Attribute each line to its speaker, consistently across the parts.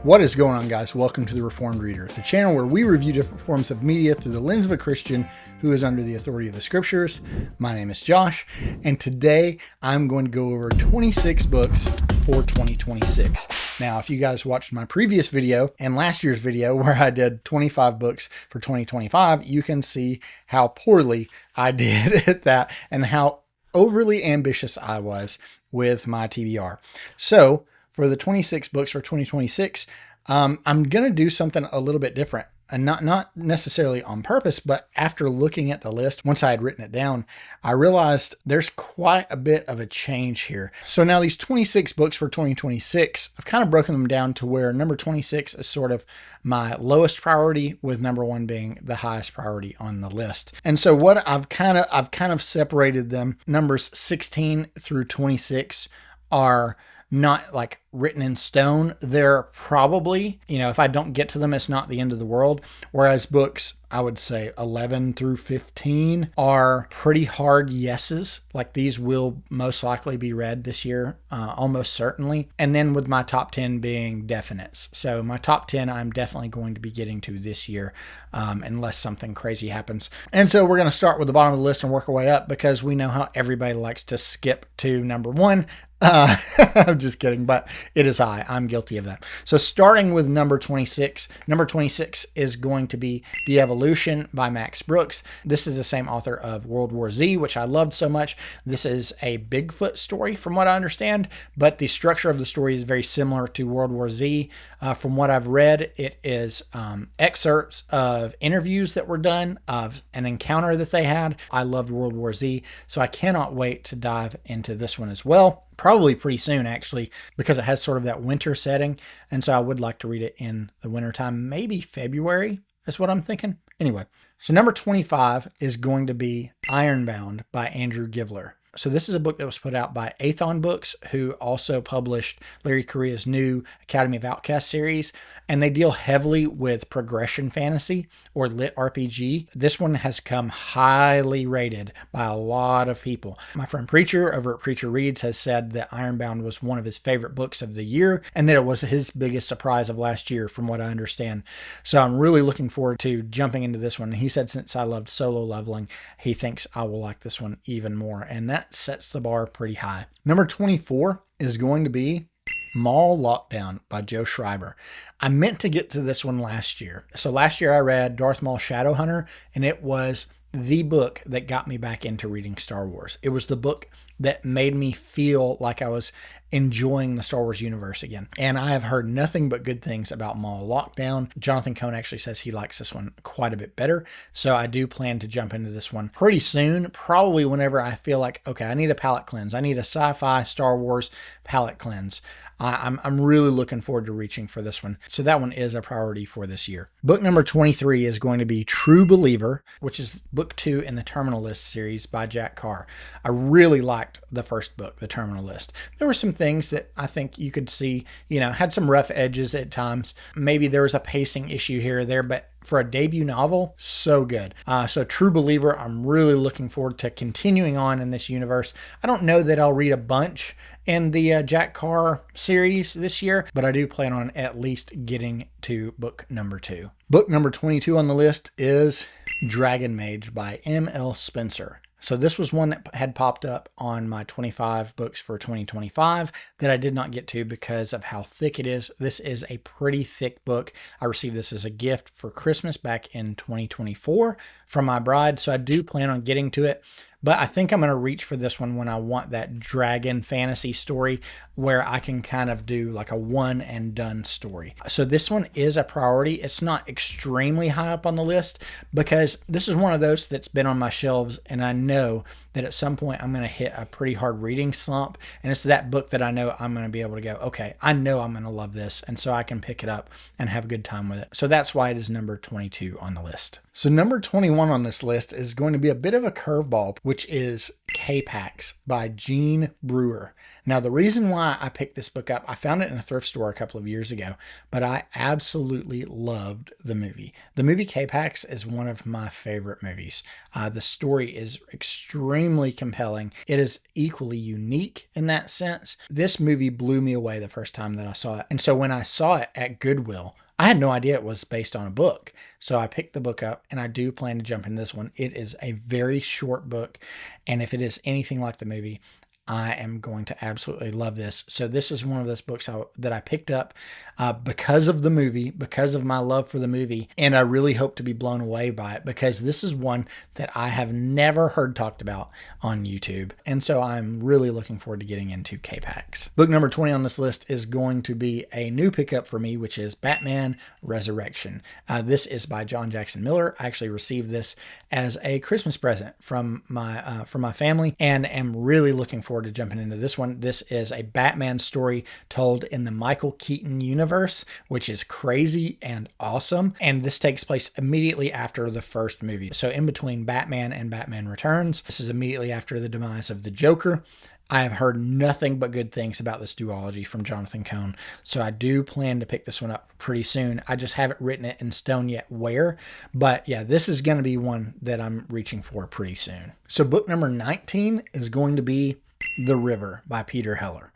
Speaker 1: What is going on, guys? Welcome to The Reformed Reader, the channel where we review different forms of media through the lens of a Christian who is under the authority of the scriptures. My name is Josh, and today I'm going to go over 26 books for 2026. Now, if you guys watched my previous video and last year's video where I did 25 books for 2025, you can see how poorly I did at that and how overly ambitious I was with my TBR. So, for the 26 books for 2026, I'm going to do something a little bit different, and not necessarily on purpose, but after looking at the list, once I had written it down, I realized there's quite a bit of a change here. So now these 26 books for 2026, I've kind of broken them down to where number 26 is sort of my lowest priority, with number 1 being the highest priority on the list. And so what I've kind of separated them. Numbers 16 through 26 are not like written in stone. They're probably, if I don't get to them, it's not the end of the world. Whereas books, I would say 11 through 15 are pretty hard yeses. Like these will most likely be read this year, almost certainly. And then with my top 10 being definites. So my top 10, I'm definitely going to be getting to this year, unless something crazy happens. And so we're going to start with the bottom of the list and work our way up, because we know how everybody likes to skip to number 1. I'm just kidding, but it is high. I'm guilty of that. So starting with number 26. Number 26 is going to be The Evolution by Max Brooks. This is the same author of World War Z, which I loved so much. This is a Bigfoot story from what I understand, but the structure of the story is very similar to World War Z. From what I've read, it is excerpts of interviews that were done, of an encounter that they had. I loved World War Z, so I cannot wait to dive into this one as well. Probably pretty soon, actually, because it has sort of that winter setting. And so I would like to read it in the wintertime, maybe February is what I'm thinking. Anyway, so number 25 is going to be Ironbound by Andrew Givler. So this is a book that was put out by Athon Books, who also published Larry Correia's new Academy of Outcasts series, and they deal heavily with progression fantasy or lit RPG. This one has come highly rated by a lot of people. My friend Preacher over at Preacher Reads has said that Ironbound was one of his favorite books of the year, and that it was his biggest surprise of last year, from what I understand. So I'm really looking forward to jumping into this one. He said since I loved solo leveling, he thinks I will like this one even more, and that sets the bar pretty high. Number 24 is going to be Mall Lockdown by Joe Schreiber. I meant to get to this one last year. So last year I read Darth Maul Shadowhunter, and it was the book that got me back into reading Star Wars. It was the book that made me feel like I was enjoying the Star Wars universe again. And I have heard nothing but good things about Mall Lockdown. Jonathan Cohn actually says he likes this one quite a bit better. So I do plan to jump into this one pretty soon, probably whenever I feel like, okay, I need a palate cleanse. I need a sci-fi Star Wars palate cleanse. I'm really looking forward to reaching for this one. So that one is a priority for this year. Book number 23 is going to be True Believer, which is book 2 in the Terminal List series by Jack Carr. I really liked the first book, The Terminal List. There were some things that I think you could see, had some rough edges at times. Maybe there was a pacing issue here or there, but for a debut novel, so good. So True Believer, I'm really looking forward to continuing on in this universe. I don't know that I'll read a bunch in the Jack Carr series this year, but I do plan on at least getting to book number 2. Book number 22 on the list is Dragon Mage by M.L. Spencer. So this was one that had popped up on my 25 books for 2025 that I did not get to because of how thick it is. This is a pretty thick book. I received this as a gift for Christmas back in 2024 from my bride, so I do plan on getting to it. But I think I'm going to reach for this one when I want that dragon fantasy story where I can kind of do like a one and done story. So this one is a priority. It's not extremely high up on the list because this is one of those that's been on my shelves, and I know that at some point I'm going to hit a pretty hard reading slump. And it's that book that I know I'm going to be able to go, okay, I know I'm going to love this. And so I can pick it up and have a good time with it. So that's why it is number 22 on the list. So number 21 on this list is going to be a bit of a curveball, which is K-Pax by Gene Brewer. Now, the reason why I picked this book up, I found it in a thrift store a couple of years ago, but I absolutely loved the movie. The movie K-Pax is one of my favorite movies. The story is extremely extremely compelling. It is equally unique in that sense. This movie blew me away the first time that I saw it. And so when I saw it at Goodwill, I had no idea it was based on a book. So I picked the book up, and I do plan to jump into this one. It is a very short book, and if it is anything like the movie, I am going to absolutely love this. So this is one of those books that I picked up because of the movie, because of my love for the movie. And I really hope to be blown away by it, because this is one that I have never heard talked about on YouTube. And so I'm really looking forward to getting into K-Pax. Book number 20 on this list is going to be a new pickup for me, which is Batman Resurrection. This is by John Jackson Miller. I actually received this as a Christmas present from my family, and am really looking forward to jumping into this one. This is a Batman story told in the Michael Keaton universe, which is crazy and awesome. And this takes place immediately after the first movie. So in between Batman and Batman Returns, this is immediately after the demise of the Joker. I have heard nothing but good things about this duology from Jonathan Cohn, so I do plan to pick this one up pretty soon. I just haven't written it in stone yet where, but yeah, this is going to be one that I'm reaching for pretty soon. So book number 19 is going to be The River by Peter Heller.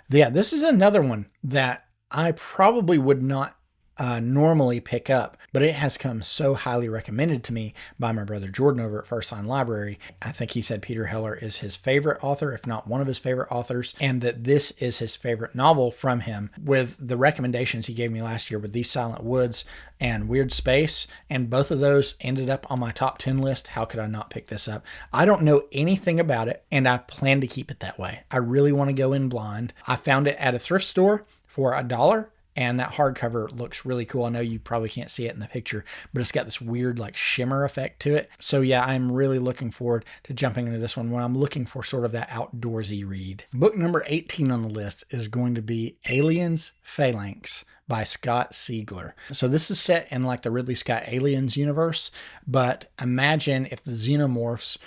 Speaker 1: Yeah, this is another one that I probably would not normally pick up, but it has come so highly recommended to me by my brother Jordan over at First Line Library. I think he said Peter Heller is his favorite author, if not one of his favorite authors, and that this is his favorite novel from him, with the recommendations he gave me last year with These Silent Woods and Weird Space, and both of those ended up on my top 10 list. How could I not pick this up? I don't know anything about it, and I plan to keep it that way. I really want to go in blind. I found it at a thrift store for $1. And that hardcover looks really cool. I know you probably can't see it in the picture, but it's got this weird like shimmer effect to it. So yeah, I'm really looking forward to jumping into this one when I'm looking for sort of that outdoorsy read. Book number 18 on the list is going to be Aliens Phalanx by Scott Siegler. So this is set in like the Ridley Scott Aliens universe, but imagine if the xenomorphs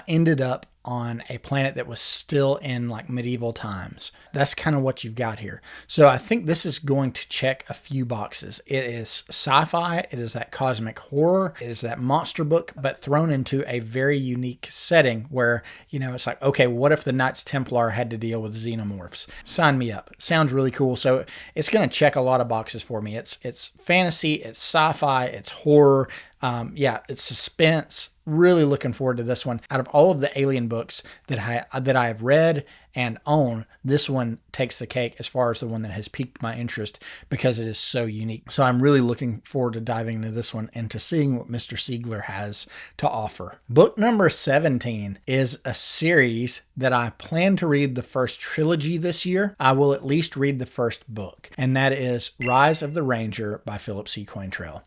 Speaker 1: ended up on a planet that was still in like medieval times. That's kind of what you've got here. So I think this is going to check a few boxes. It is sci-fi. It is that cosmic horror. It is that monster book, but thrown into a very unique setting where, you know, it's like, okay, what if the Knights Templar had to deal with xenomorphs? Sign me up. Sounds really cool. So it's going to check a lot of boxes for me. It's fantasy, it's sci-fi, it's horror. It's suspense. Really looking forward to this one. Out of all of the Alien books that I have read and own, this one takes the cake as far as the one that has piqued my interest because it is so unique. So I'm really looking forward to diving into this one and to seeing what Mr. Siegler has to offer. Book number 17 is a series that I plan to read the first trilogy this year. I will at least read the first book, and that is Rise of the Ranger by Philip C. Cointrail.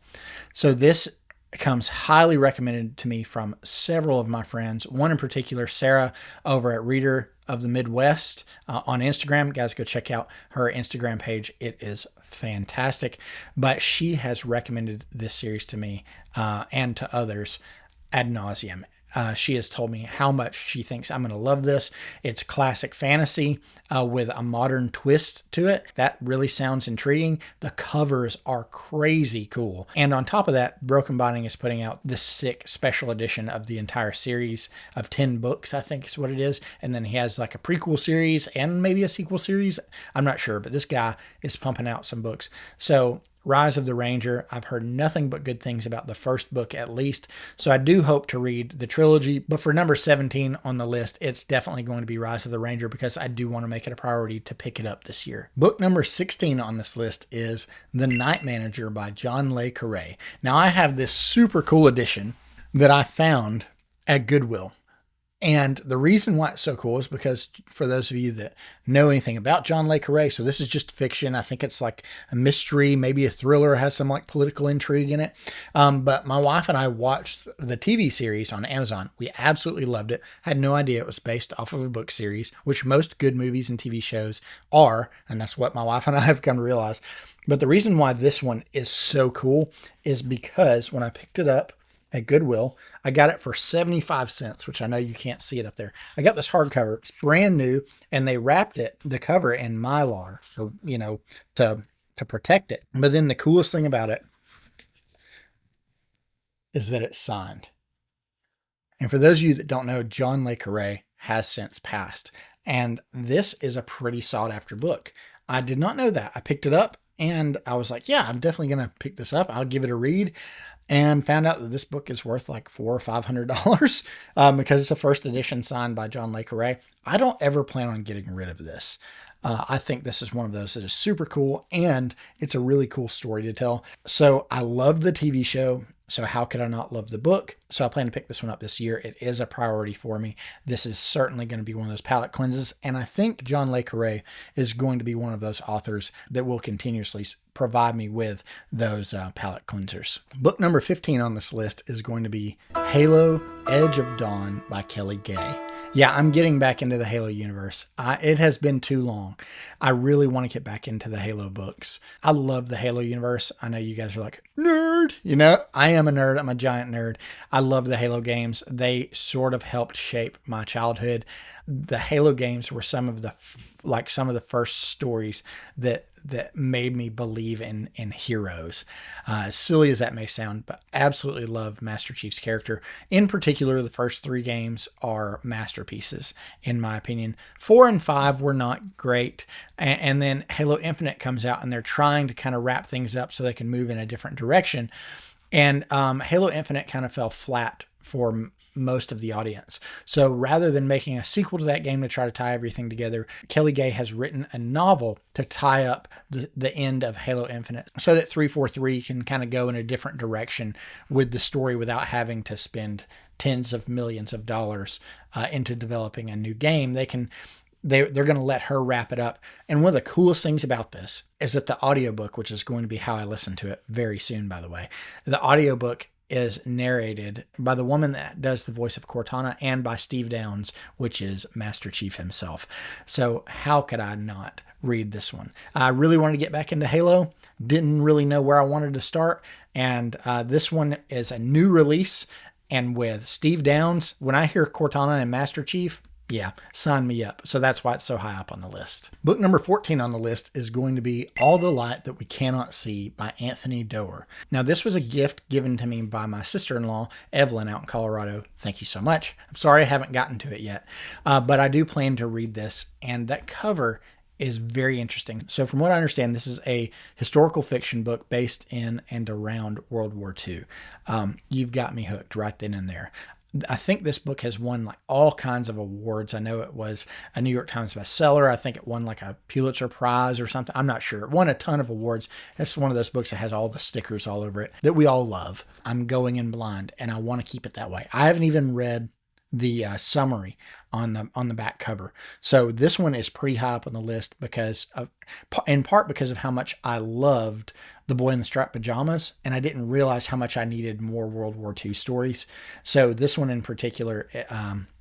Speaker 1: So this comes highly recommended to me from several of my friends. One in particular, Sarah, over at Reader of the Midwest on Instagram. Guys, go check out her Instagram page. It is fantastic. But she has recommended this series to me and to others ad nauseum. She has told me how much she thinks I'm going to love this. It's classic fantasy with a modern twist to it. That really sounds intriguing. The covers are crazy cool. And on top of that, Broken Binding is putting out this sick special edition of the entire series of 10 books, I think is what it is. And then he has like a prequel series and maybe a sequel series. I'm not sure, but this guy is pumping out some books. So Rise of the Ranger, I've heard nothing but good things about the first book at least, so I do hope to read the trilogy. But for number 17 on the list, it's definitely going to be Rise of the Ranger because I do want to make it a priority to pick it up this year. Book number 16 on this list is The Night Manager by John Le Carre. Now I have this super cool edition that I found at Goodwill. And the reason why it's so cool is because for those of you that know anything about John Le Carre, so this is just fiction. I think it's like a mystery, maybe a thriller, has some like political intrigue in it. But my wife and I watched the TV series on Amazon. We absolutely loved it. Had no idea it was based off of a book series, which most good movies and TV shows are. And that's what my wife and I have come to realize. But the reason why this one is so cool is because when I picked it up at Goodwill, I got it for 75 cents, which I know you can't see it up there. I got this hardcover. It's brand new, and they wrapped the cover in Mylar, so, you know, to protect it. But then the coolest thing about it is that it's signed. And for those of you that don't know, John Le Carre has since passed. And this is a pretty sought after book. I did not know that. I picked it up and I was like, yeah, I'm definitely going to pick this up. I'll give it a read. And found out that this book is worth like $400 or $500 because it's a first edition signed by John Le Carre. I don't ever plan on getting rid of this. I think this is one of those that is super cool and it's a really cool story to tell. So I loved the TV show. So how could I not love the book? So I plan to pick this one up this year. It is a priority for me. This is certainly going to be one of those palate cleanses. And I think John Le Carre is going to be one of those authors that will continuously provide me with those palate cleansers. Book number 15 on this list is going to be Halo: Edge of Dawn by Kelly Gay. Yeah, I'm getting back into the Halo universe. It has been too long. I really want to get back into the Halo books. I love the Halo universe. I know you guys are like, nerd. You know, I am a nerd. I'm a giant nerd. I love the Halo games. They sort of helped shape my childhood. The Halo games were some of the first stories that made me believe in heroes. As silly as that may sound, but absolutely love Master Chief's character. In particular, the first 3 games are masterpieces, in my opinion. 4 and 5 were not great. And then Halo Infinite comes out and they're trying to kind of wrap things up so they can move in a different direction. And Halo Infinite kind of fell flat for most of the audience. So rather than making a sequel to that game to try to tie everything together, Kelly Gay has written a novel to tie up the end of Halo Infinite so that 343 can kind of go in a different direction with the story without having to spend tens of millions of dollars into developing a new game. They're going to let her wrap it up. And one of the coolest things about this is that the audiobook, which is going to be how I listen to it very soon, by the way, the audiobook is narrated by the woman that does the voice of Cortana and by Steve Downes, which is Master Chief himself. So how could I not read this one? I really wanted to get back into Halo. Didn't really know where I wanted to start. And this one is a new release. And with Steve Downes, when I hear Cortana and Master Chief, yeah, sign me up. So that's why it's so high up on the list. Book number 14 on the list is going to be All the Light That We Cannot See by Anthony Doerr. Now, this was a gift given to me by my sister-in-law, Evelyn, out in Colorado. Thank you so much. I'm sorry I haven't gotten to it yet, but I do plan to read this. And that cover is very interesting. So from what I understand, this is a historical fiction book based in and around World War II. You've got me hooked right then and there. I think this book has won like all kinds of awards. I know it was a New York Times bestseller. I think it won like a Pulitzer Prize or something. I'm not sure. It won a ton of awards. It's one of those books that has all the stickers all over it that we all love. I'm going in blind and I want to keep it that way. I haven't even read the summary on the back cover. So this one is pretty high up on the list in part because of how much I loved The Boy in the Striped Pajamas, and I didn't realize how much I needed more World War II stories. So this one in particular,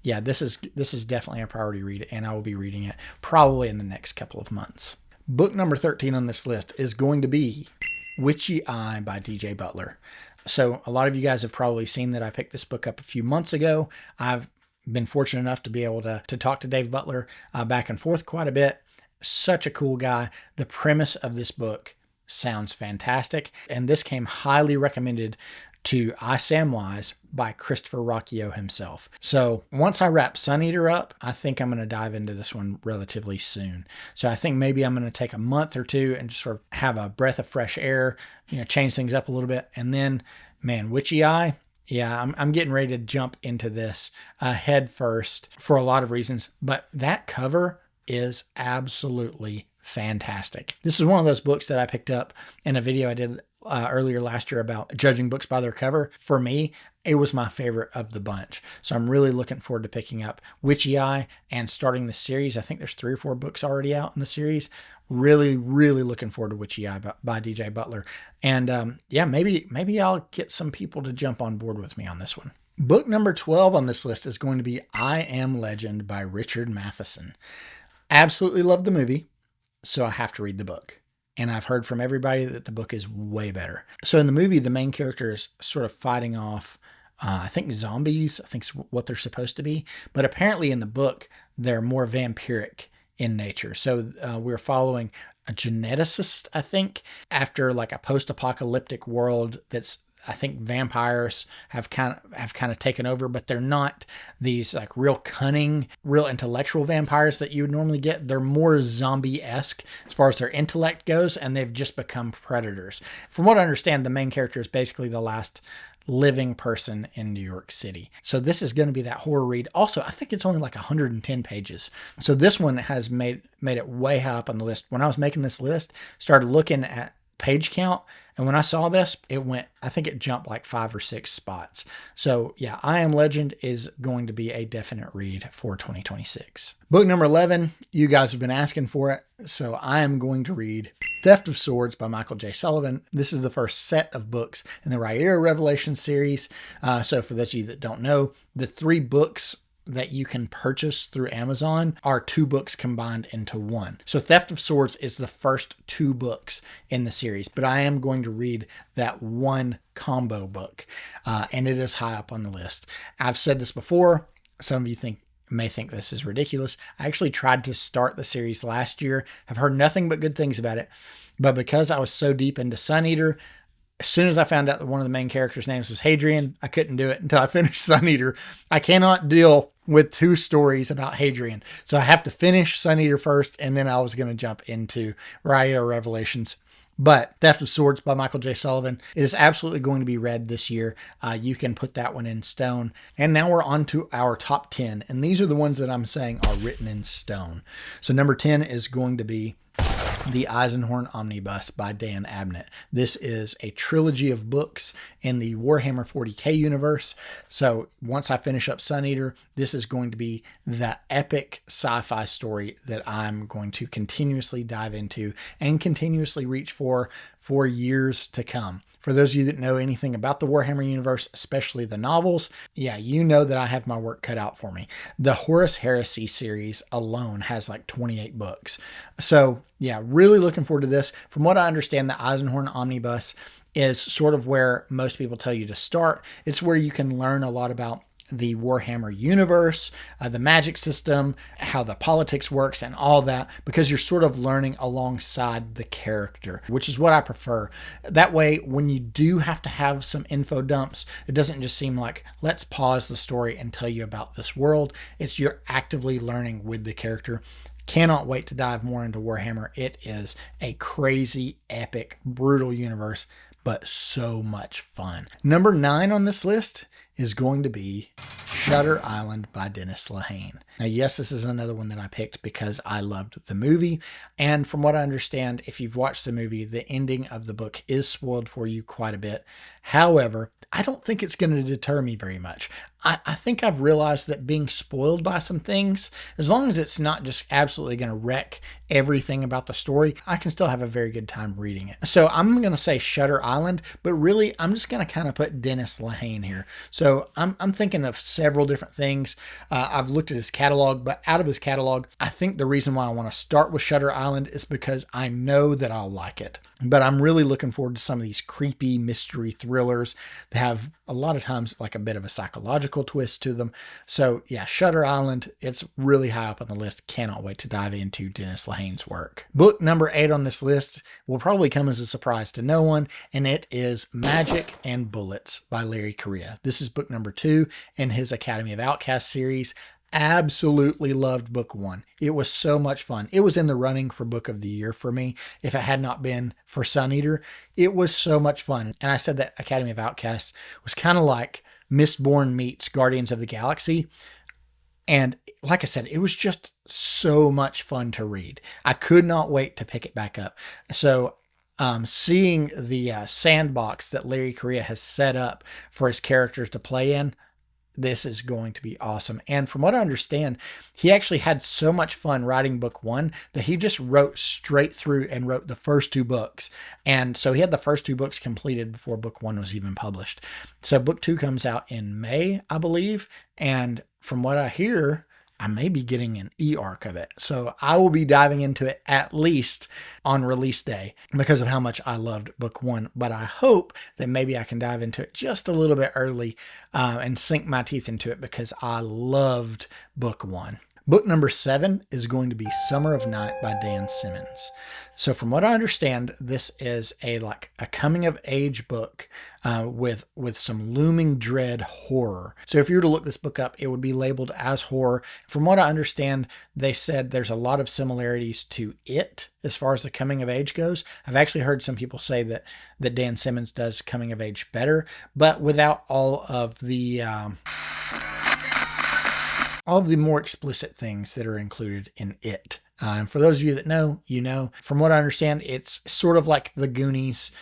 Speaker 1: this is definitely a priority read, and I will be reading it probably in the next couple of months. Book number 13 on this list is going to be Witchy Eye by DJ Butler. So a lot of you guys have probably seen that I picked this book up a few months ago. I've been fortunate enough to be able to talk to Dave Butler back and forth quite a bit. Such a cool guy. The premise of this book sounds fantastic. And this came highly recommended to iSamwise by Christopher Rocchio himself. So once I wrap Sun Eater up, I think I'm going to dive into this one relatively soon. So I think maybe I'm going to take a month or two and just sort of have a breath of fresh air, change things up a little bit. And then, man, Witchy Eye, yeah, I'm getting ready to jump into this head first for a lot of reasons. But that cover is absolutely fantastic. This is one of those books that I picked up in a video I did earlier last year about judging books by their cover. For me, it was my favorite of the bunch. So I'm really looking forward to picking up Witchy Eye and starting the series. I think there's 3 or 4 books already out in the series. Really, really looking forward to Witchy Eye by DJ Butler. And maybe I'll get some people to jump on board with me on this one. Book number 12 on this list is going to be I Am Legend by Richard Matheson. Absolutely love the movie, so I have to read the book. And I've heard from everybody that the book is way better. So in the movie, the main character is sort of fighting off, I think zombies, I think is what they're supposed to be. But apparently in the book, they're more vampiric in nature. So we're following a geneticist, I think, after like a post-apocalyptic world that's I think vampires have kind of taken over, but they're not these like real cunning, real intellectual vampires that you would normally get. They're more zombie-esque as far as their intellect goes, and they've just become predators. From what I understand, the main character is basically the last living person in New York City. So this is going to be that horror read. Also, I think it's only like 110 pages. So this one has made it way high up on the list. When I was making this list, started looking at page count, and when I saw this, I think it jumped like 5 or 6 spots. So yeah, I Am Legend is going to be a definite read for 2026. Book number 11, you guys have been asking for it, so I am going to read Theft of Swords by Michael J. Sullivan. This is the first set of books in the Rhaenyra Revelation series. So for those of you that don't know, the 3 books that you can purchase through Amazon are 2 books combined into one. So Theft of Swords is the first 2 books in the series, but I am going to read that one combo book, and it is high up on the list. I've said this before. Some of you may think this is ridiculous. I actually tried to start the series last year. I've heard nothing but good things about it, but because I was so deep into Sun Eater, as soon as I found out that one of the main characters' names was Hadrian, I couldn't do it until I finished Sun Eater. I cannot deal with 2 stories about Hadrian. So I have to finish Sun Eater first, and then I was going to jump into Rhaenyra Revelations. But Theft of Swords by Michael J. Sullivan, it is absolutely going to be read this year. You can put that one in stone. And now we're on to our top 10. And these are the ones that I'm saying are written in stone. So number 10 is going to be The Eisenhorn Omnibus by Dan Abnett. This is a trilogy of books in the Warhammer 40k universe. So once I finish up Sun Eater, this is going to be the epic sci-fi story that I'm going to continuously dive into and continuously reach for years to come. For those of you that know anything about the Warhammer universe, especially the novels, yeah, you know that I have my work cut out for me. The Horus Heresy series alone has like 28 books. So yeah, really looking forward to this. From what I understand, the Eisenhorn Omnibus is sort of where most people tell you to start. It's where you can learn a lot about the Warhammer universe, the magic system, how the politics works and all that, because you're sort of learning alongside the character, which is what I prefer. That way, when you do have to have some info dumps, it doesn't just seem like, let's pause the story and tell you about this world. It's you're actively learning with the character. Cannot wait to dive more into Warhammer. It is a crazy, epic, brutal universe, but so much fun. Number 9 on this list is going to be Shutter Island by Dennis Lehane. Now, yes, this is another one that I picked because I loved the movie. And from what I understand, if you've watched the movie, the ending of the book is spoiled for you quite a bit. However, I don't think it's going to deter me very much. I think I've realized that being spoiled by some things, as long as it's not just absolutely going to wreck everything about the story, I can still have a very good time reading it. So I'm going to say Shutter Island, but really I'm just going to kind of put Dennis Lehane here. So I'm thinking of several different things. I've looked at his catalog, but out of his catalog, I think the reason why I want to start with Shutter Island is because I know that I'll like it. But I'm really looking forward to some of these creepy mystery thrillers that have a lot of times like a bit of a psychological twist to them. So yeah, Shutter Island, it's really high up on the list. Cannot wait to dive into Dennis Lehane's work. Book number 8 on this list will probably come as a surprise to no one, and it is Magic and Bullets by Larry Correia. This is book number 2 in his Academy of Outcasts series. Absolutely loved book 1. It was so much fun. It was in the running for book of the year for me. If it had not been for Sun Eater, it was so much fun. And I said that Academy of Outcasts was kind of like Mistborn meets Guardians of the Galaxy. And like I said, it was just so much fun to read. I could not wait to pick it back up. So seeing the sandbox that Larry Correia has set up for his characters to play in, this is going to be awesome. And from what I understand, he actually had so much fun writing book 1 that he just wrote straight through and wrote the first 2 books. And so he had the first 2 books completed before book 1 was even published. So book 2 comes out in May, I believe. And from what I hear, I may be getting an e-arc of it. So I will be diving into it at least on release day because of how much I loved book 1. But I hope that maybe I can dive into it just a little bit early and sink my teeth into it because I loved book 1. Book number 7 is going to be Summer of Night by Dan Simmons. So from what I understand, this is a coming of age book with some looming dread horror. So if you were to look this book up, it would be labeled as horror. From what I understand, they said there's a lot of similarities to It as far as the coming of age goes. I've actually heard some people say that Dan Simmons does coming of age better, but without all of the more explicit things that are included in It. And for those of you that know, you know. From what I understand, it's sort of like the Goonies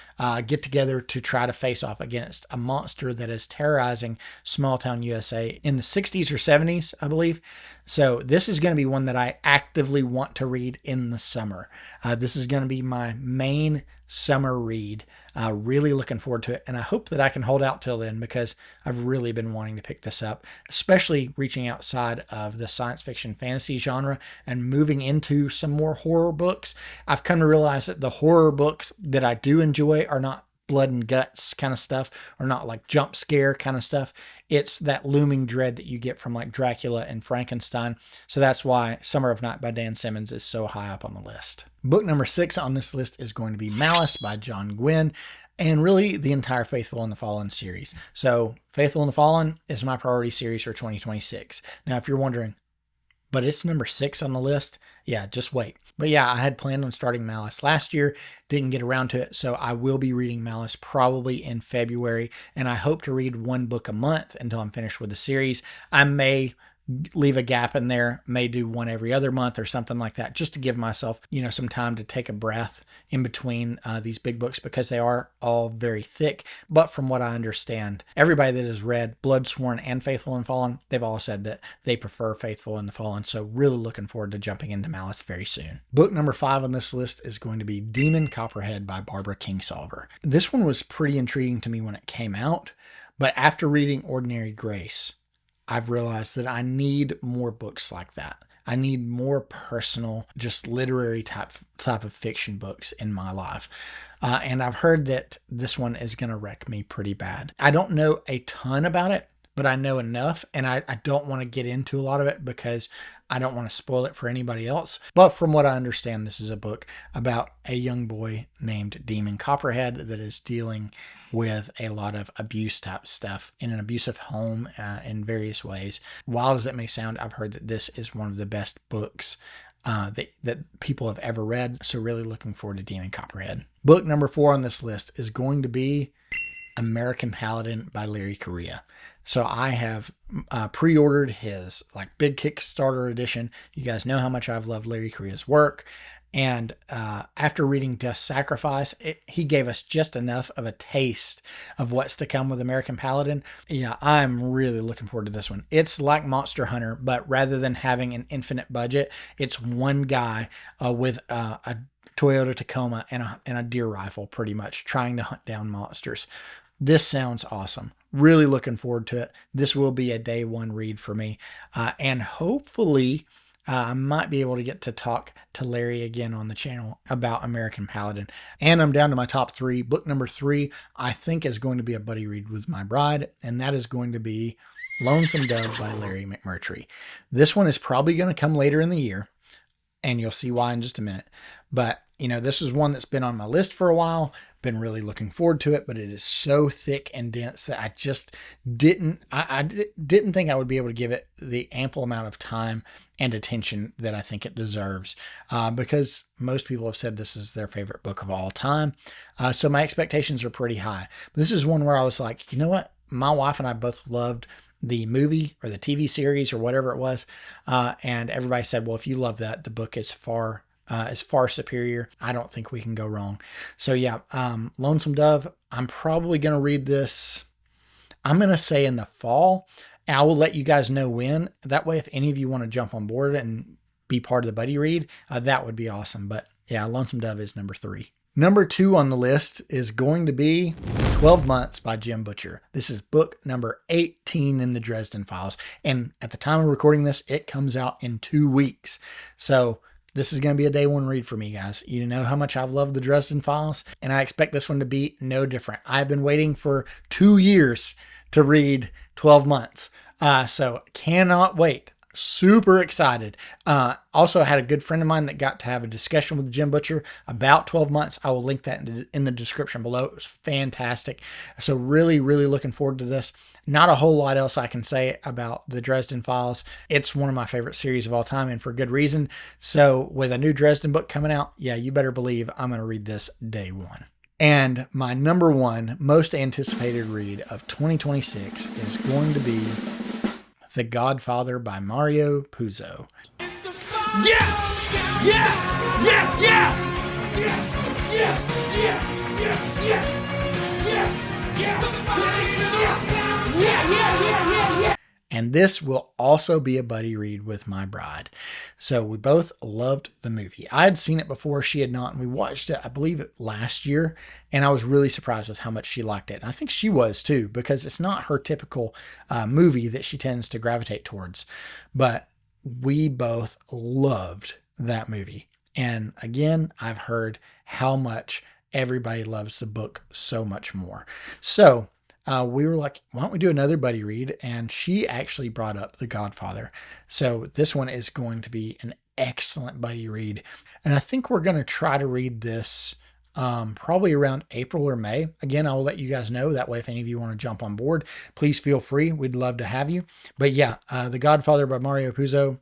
Speaker 1: get together to try to face off against a monster that is terrorizing small town USA in the 60s or 70s, I believe. So this is going to be one that I actively want to read in the summer. This is going to be my main summer read. Really looking forward to it. And I hope that I can hold out till then, because I've really been wanting to pick this up, especially reaching outside of the science fiction fantasy genre and moving into some more horror books. I've come to realize that the horror books that I do enjoy are not blood and guts kind of stuff, or not like jump scare kind of stuff. It's that looming dread that you get from like Dracula and Frankenstein. So that's why Summer of Night by Dan Simmons is so high up on the list. Book number 6 on this list is going to be Malice by John Gwynne, and really the entire Faithful and the Fallen series. So Faithful and the Fallen is my priority series for 2026. Now, if you're wondering, but it's number 6 on the list, yeah, just wait. But yeah, I had planned on starting Malice last year, didn't get around to it, so I will be reading Malice probably in February, and I hope to read one book a month until I'm finished with the series. I may leave a gap in there, may do one every other month or something like that, just to give myself, some time to take a breath in between these big books, because they are all very thick. But from what I understand, everybody that has read Bloodsworn and Faithful and Fallen, they've all said that they prefer Faithful and the Fallen. So really looking forward to jumping into Malice very soon. Book number 5 on this list is going to be Demon Copperhead by Barbara Kingsolver. This one was pretty intriguing to me when it came out, but after reading Ordinary Grace, I've realized that I need more books like that. I need more personal, just literary type of fiction books in my life. And I've heard that this one is going to wreck me pretty bad. I don't know a ton about it, but I know enough, and I don't want to get into a lot of it because I don't want to spoil it for anybody else. But from what I understand, this is a book about a young boy named Demon Copperhead that is dealing with a lot of abuse type stuff in an abusive home in various ways. Wild as it may sound, I've heard that this is one of the best books that people have ever read. So really looking forward to Demon Copperhead. Book number 4 on this list is going to be American Paladin by Larry Correia. So I have pre-ordered his big Kickstarter edition. You guys know how much I've loved Larry Correia's work. And after reading Death Sacrifice, he gave us just enough of a taste of what's to come with American Paladin. Yeah, I'm really looking forward to this one. It's like Monster Hunter, but rather than having an infinite budget, it's one guy with a Toyota Tacoma and a deer rifle, pretty much, trying to hunt down monsters. This sounds awesome. Really looking forward to it. This will be a day one read for me. And hopefully I might be able to get to talk to Larry again on the channel about American Paladin. And I'm down to my top 3. Book number 3, I think, is going to be a buddy read with my bride, and that is going to be Lonesome Dove by Larry McMurtry. This one is probably going to come later in the year, and you'll see why in just a minute. But, this is one that's been on my list for a while, been really looking forward to it, but it is so thick and dense that I just didn't think I would be able to give it the ample amount of time and attention that I think it deserves, because most people have said this is their favorite book of all time. So my expectations are pretty high. This is one where I was like, you know what? My wife and I both loved the movie or the TV series or whatever it was. And everybody said, well, if you love that, the book is far superior. I don't think we can go wrong. So yeah, Lonesome Dove, I'm probably going to read this, I'm going to say in the fall. I will let you guys know when. That way, if any of you want to jump on board and be part of the buddy read, that would be awesome. But yeah, Lonesome Dove is number 3. Number 2 on the list is going to be 12 Months by Jim Butcher. This is book number 18 in the Dresden Files. And at the time of recording this, it comes out in 2 weeks. So this is going to be a day one read for me, guys. You know how much I've loved the Dresden Files, and I expect this one to be no different. I've been waiting for 2 years to read 12 Months. So cannot wait. Super excited. Also had a good friend of mine that got to have a discussion with Jim Butcher about 12 months. I will link that in the description below. It was fantastic. So really, really looking forward to this. Not a whole lot else I can say about the Dresden Files. It's one of my favorite series of all time, and for good reason. So with a new Dresden book coming out, yeah, you better believe I'm going to read this day one. And my number one most anticipated read of 2026 is going to be The Godfather by Mario Puzo.
Speaker 2: Yes! Yes! Yes! Yes! Yes! Yes! Yes! Yes! Yes! Yeah!
Speaker 1: And this will also be a buddy read with my bride. So we both loved the movie. I had seen it before, she had not, and we watched it, I believe, last year, and I was really surprised with how much she liked it. And I think she was too, because it's not her typical movie that she tends to gravitate towards. But we both loved that movie. And again, I've heard how much everybody loves the book so much more. So we were like, why don't we do another buddy read? And she actually brought up The Godfather. So this one is going to be an excellent buddy read. And I think we're going to try to read this probably around April or May. Again, I will let you guys know. That way, if any of you want to jump on board, please feel free. We'd love to have you. But yeah, The Godfather by Mario Puzo,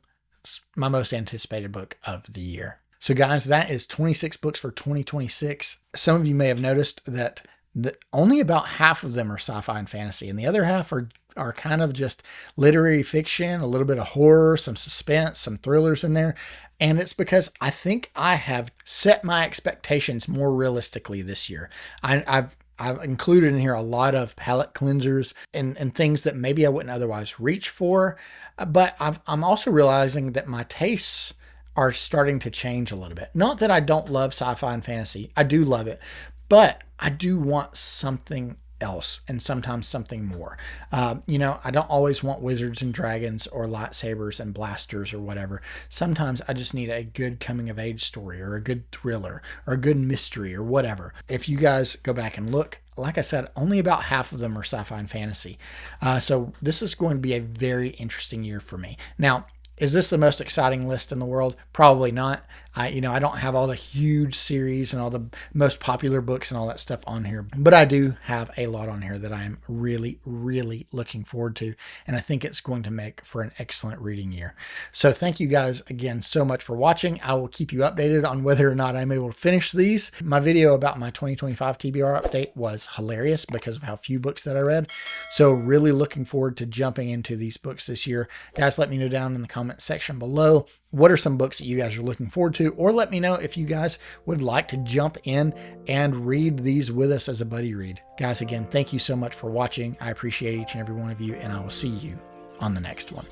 Speaker 1: my most anticipated book of the year. So guys, that is 26 books for 2026. Some of you may have noticed that only about half of them are sci-fi and fantasy, and the other half are kind of just literary fiction, a little bit of horror, some suspense, some thrillers in there. And it's because I think I have set my expectations more realistically this year. I've included in here a lot of palate cleansers and things that maybe I wouldn't otherwise reach for. But I'm also realizing that my tastes are starting to change a little bit. Not that I don't love sci-fi and fantasy. I do love it. But I do want something else, and sometimes something more. I don't always want wizards and dragons or lightsabers and blasters or whatever. Sometimes I just need a good coming of age story, or a good thriller, or a good mystery, or whatever. If you guys go back and look, like I said, only about half of them are sci-fi and fantasy. So this is going to be a very interesting year for me. Now, is this the most exciting list in the world? Probably not. I don't have all the huge series and all the most popular books and all that stuff on here, but I do have a lot on here that I am really, really looking forward to, and I think it's going to make for an excellent reading year. So thank you guys again so much for watching. I will keep you updated on whether or not I'm able to finish these. My video about my 2025 TBR update was hilarious because of how few books that I read. So really looking forward to jumping into these books this year. Guys, let me know down in the comment section below, what are some books that you guys are looking forward to, or let me know if you guys would like to jump in and read these with us as a buddy read. Guys, again, thank you so much for watching. I appreciate each and every one of you, and I will see you on the next one.